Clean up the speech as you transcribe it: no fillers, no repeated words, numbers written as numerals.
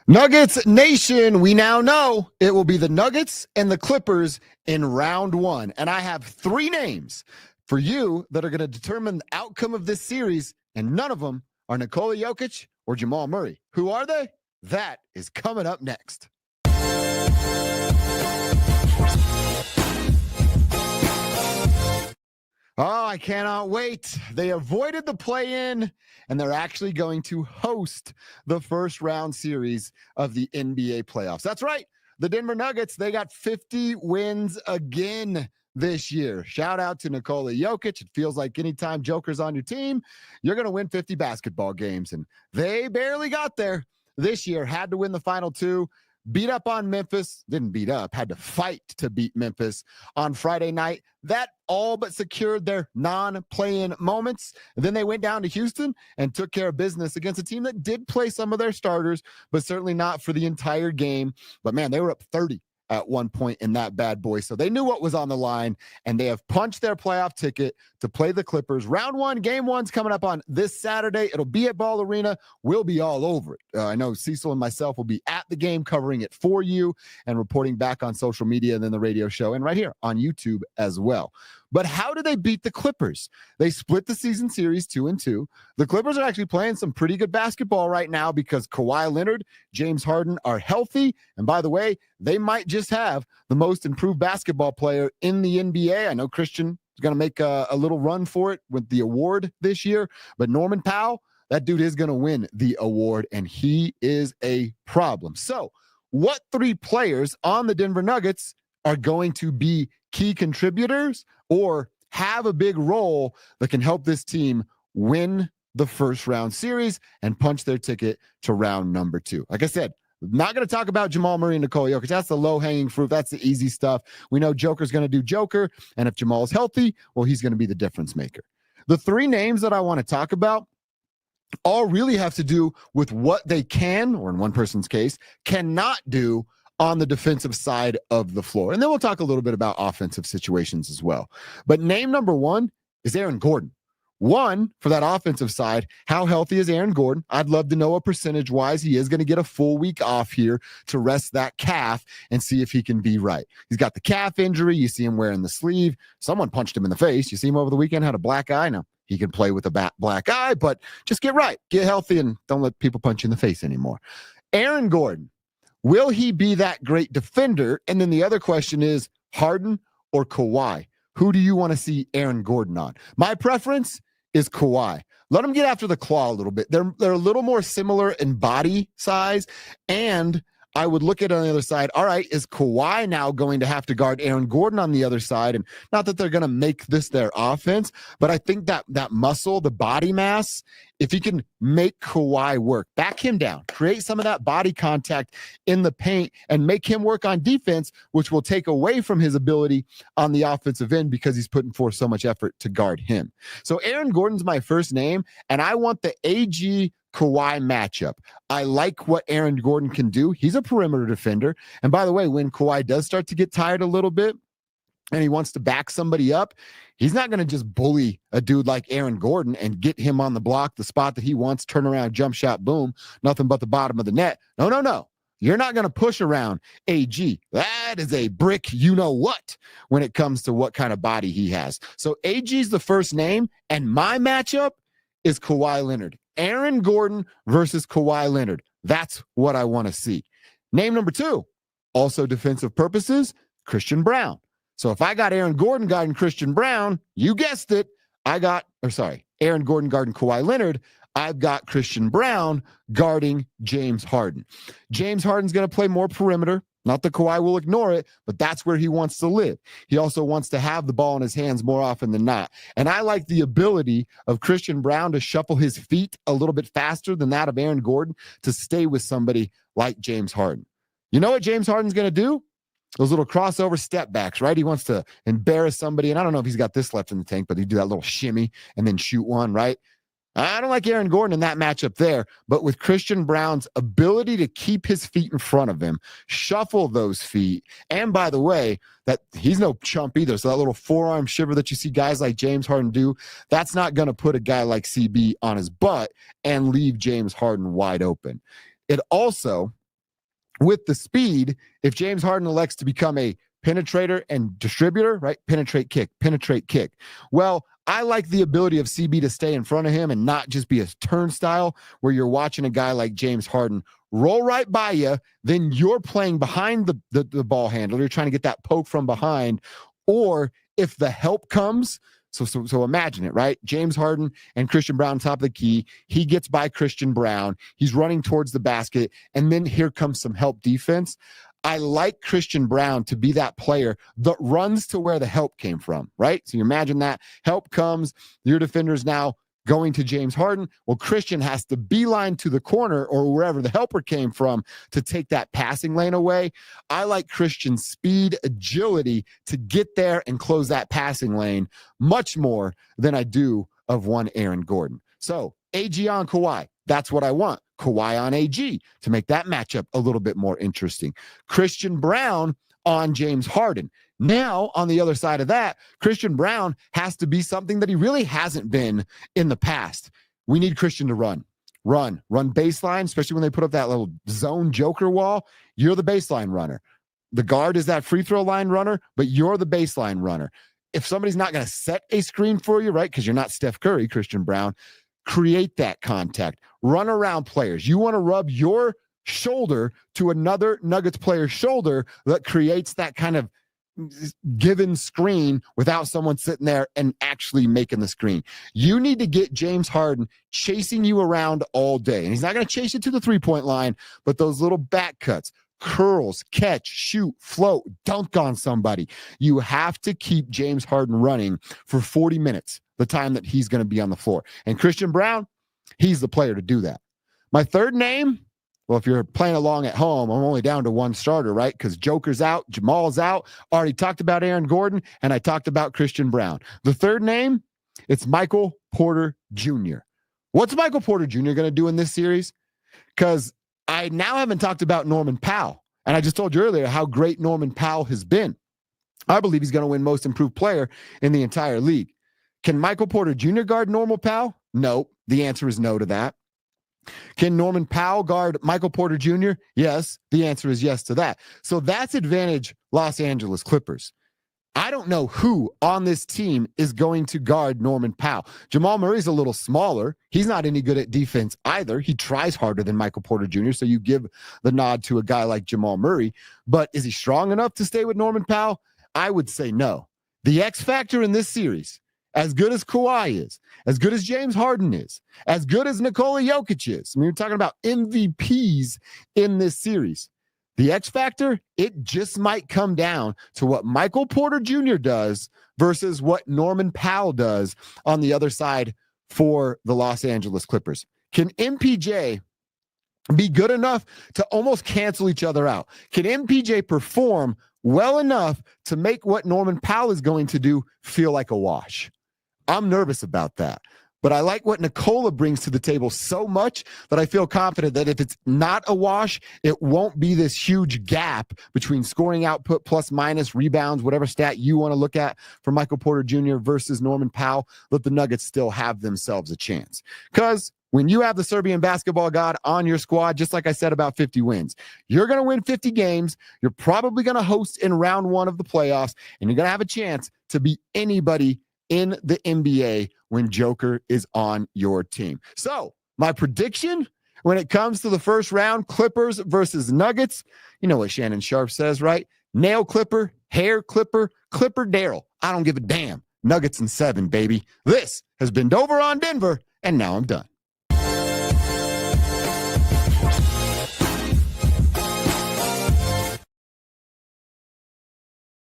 Nuggets Nation, we now know it will be the Nuggets and the Clippers in round one. And I have three names for you that are going to determine the outcome of this series, and none of them are Nikola Jokic or Jamal Murray. Who are they? That is coming up next. Oh, I cannot wait. They avoided the play-in, and they're actually going to host the first round series of the NBA playoffs. That's right. The Denver Nuggets, they got 50 wins again this year. Shout out to Nikola Jokic. It feels like anytime Joker's on your team, you're going to win 50 basketball games, and they barely got there this year. Had to win the final two. Beat up on Memphis, didn't beat up, had to fight to beat Memphis on Friday night. That all but secured their non-play-in moments. And then they went down to Houston and took care of business against a team that did play some of their starters, but certainly not for the entire game. But man, they were up 30 at one point in that bad boy. So they knew what was on the line, and they have punched their playoff ticket to play the Clippers. Round one, game one's coming up on this Saturday. It'll be at Ball Arena. We'll be all over it. I know Cecil and myself will be at the game covering it for you and reporting back on social media and then the radio show and right here on YouTube as well. But how do they beat the Clippers? They split the season series 2-2. The Clippers are actually playing some pretty good basketball right now because Kawhi Leonard, James Harden are healthy. And by the way, they might just have the most improved basketball player in the NBA. I know Christian is going to make a little run for it with the award this year, but Norman Powell, that dude is going to win the award, and he is a problem. So what three players on the Denver Nuggets are going to be key contributors or have a big role that can help this team win the first round series and punch their ticket to round number two? Like I said, not going to talk about Jamal Murray and Nikola Jokic. That's the low-hanging fruit. That's the easy stuff. We know Joker's going to do Joker, and if Jamal's healthy, well, he's going to be the difference maker. The three names that I want to talk about all really have to do with what they can, or in one person's case, cannot do on the defensive side of the floor. And then we'll talk a little bit about offensive situations as well. But name number one is Aaron Gordon. One, for that offensive side, how healthy is Aaron Gordon? I'd love to know a percentage-wise. He is going to get a full week off here to rest that calf and see if he can be right. He's got the calf injury. You see him wearing the sleeve. Someone punched him in the face. You see him over the weekend, had a black eye. Now, he can play with a black eye, but just get right. Get healthy and don't let people punch you in the face anymore. Aaron Gordon, will he be that great defender? And then the other question is Harden or Kawhi? Who do you want to see Aaron Gordon on? My preference is Kawhi. Let him get after the claw a little bit. They're a little more similar in body size, and I would look at it on the other side. All right, is Kawhi now going to have to guard Aaron Gordon on the other side? And not that they're going to make this their offense, but I think that muscle, the body mass, if he can make Kawhi work, back him down, create some of that body contact in the paint and make him work on defense, which will take away from his ability on the offensive end because he's putting forth so much effort to guard him. So Aaron Gordon's my first name, and I want the AG Kawhi matchup. I like what Aaron Gordon can do. He's a perimeter defender. And by the way, when Kawhi does start to get tired a little bit and he wants to back somebody up, he's not going to just bully a dude like Aaron Gordon and get him on the block, the spot that he wants, turn around, jump shot, boom, nothing but the bottom of the net. No. You're not going to push around AG. That is a brick you-know-what when it comes to what kind of body he has. So AG's the first name, and my matchup is Kawhi Leonard. Aaron Gordon versus Kawhi Leonard. That's what I want to see. Name number two, also defensive purposes, Christian Brown. So if I got Aaron Gordon guarding Christian Brown, you guessed it, Aaron Gordon guarding Kawhi Leonard, I've got Christian Brown guarding James Harden. James Harden's going to play more perimeter. Not that Kawhi will ignore it, but that's where he wants to live. He also wants to have the ball in his hands more often than not. And I like the ability of Christian Brown to shuffle his feet a little bit faster than that of Aaron Gordon to stay with somebody like James Harden. You know what James Harden's going to do? Those little crossover step backs, right? He wants to embarrass somebody. And I don't know if he's got this left in the tank, but he'd do that little shimmy and then shoot one, right? I don't like Aaron Gordon in that matchup there, but with Christian Brown's ability to keep his feet in front of him, shuffle those feet, and by the way, that he's no chump either, so that little forearm shiver that you see guys like James Harden do, that's not going to put a guy like CB on his butt and leave James Harden wide open. It also with the speed, if James Harden elects to become a penetrator and distributor, right? Penetrate, kick. Well, I like the ability of CB to stay in front of him and not just be a turnstile where you're watching a guy like James Harden roll right by you. Then you're playing behind the ball handler. You're trying to get that poke from behind. Or if the help comes, so imagine it, right? James Harden and Christian Brown top of the key. He gets by Christian Brown. He's running towards the basket. And then here comes some help defense. I like Christian Brown to be that player that runs to where the help came from, right? So you imagine that help comes, your defender's now going to James Harden. Well, Christian has to beeline to the corner or wherever the helper came from to take that passing lane away. I like Christian's speed, agility to get there and close that passing lane much more than I do of one Aaron Gordon. So AG on Kawhi, that's what I want. Kawhi on AG to make that matchup a little bit more interesting. Christian Brown on James Harden. Now, on the other side of that, Christian Brown has to be something that he really hasn't been in the past. We need Christian to run baseline, especially when they put up that little zone joker wall. You're the baseline runner. The guard is that free throw line runner, but you're the baseline runner. If somebody's not going to set a screen for you, right, because you're not Steph Curry, Christian Brown, create that contact. Run around players. You want to rub your shoulder to another Nuggets player's shoulder that creates that kind of given screen without someone sitting there and actually making the screen. You need to get James Harden chasing you around all day. And he's not going to chase you to the three-point line, but those little back cuts, curls, catch, shoot, float, dunk on somebody. You have to keep James Harden running for 40 minutes, the time that he's going to be on the floor. And Christian Brown, he's the player to do that. My third name, well, if you're playing along at home, I'm only down to one starter, right? Because Joker's out, Jamal's out. Already talked about Aaron Gordon, and I talked about Christian Brown. The third name, it's Michael Porter Jr. What's Michael Porter Jr. going to do in this series? Because I now haven't talked about Norman Powell. And I just told you earlier how great Norman Powell has been. I believe he's going to win most improved player in the entire league. Can Michael Porter Jr. guard Norman Powell? No. The answer is no to that. Can Norman Powell guard Michael Porter Jr.? Yes. The answer is yes to that. So that's advantage Los Angeles Clippers. I don't know who on this team is going to guard Norman Powell. Jamal Murray's a little smaller. He's not any good at defense either. He tries harder than Michael Porter Jr., so you give the nod to a guy like Jamal Murray. But is he strong enough to stay with Norman Powell? I would say no. The X factor in this series, as good as Kawhi is, as good as James Harden is, as good as Nikola Jokic is, I mean, you're talking about MVPs in this series. The X factor, it just might come down to what Michael Porter Jr. does versus what Norman Powell does on the other side for the Los Angeles Clippers. Can MPJ be good enough to almost cancel each other out? Can MPJ perform well enough to make what Norman Powell is going to do feel like a wash? I'm nervous about that. But I like what Nikola brings to the table so much that I feel confident that if it's not a wash, it won't be this huge gap between scoring output plus minus rebounds, whatever stat you want to look at for Michael Porter Jr. versus Norman Powell, that the Nuggets still have themselves a chance. Because when you have the Serbian basketball god on your squad, just like I said about 50 wins, you're going to win 50 games. You're probably going to host in round one of the playoffs, and you're going to have a chance to beat anybody in the NBA when Joker is on your team. So my prediction when it comes to the first round, Clippers versus Nuggets, you know what Shannon Sharp says, right? Nail clipper, hair clipper, Clipper Daryl. I don't give a damn. Nuggets in 7, baby. This has been Dover on Denver, and now I'm done.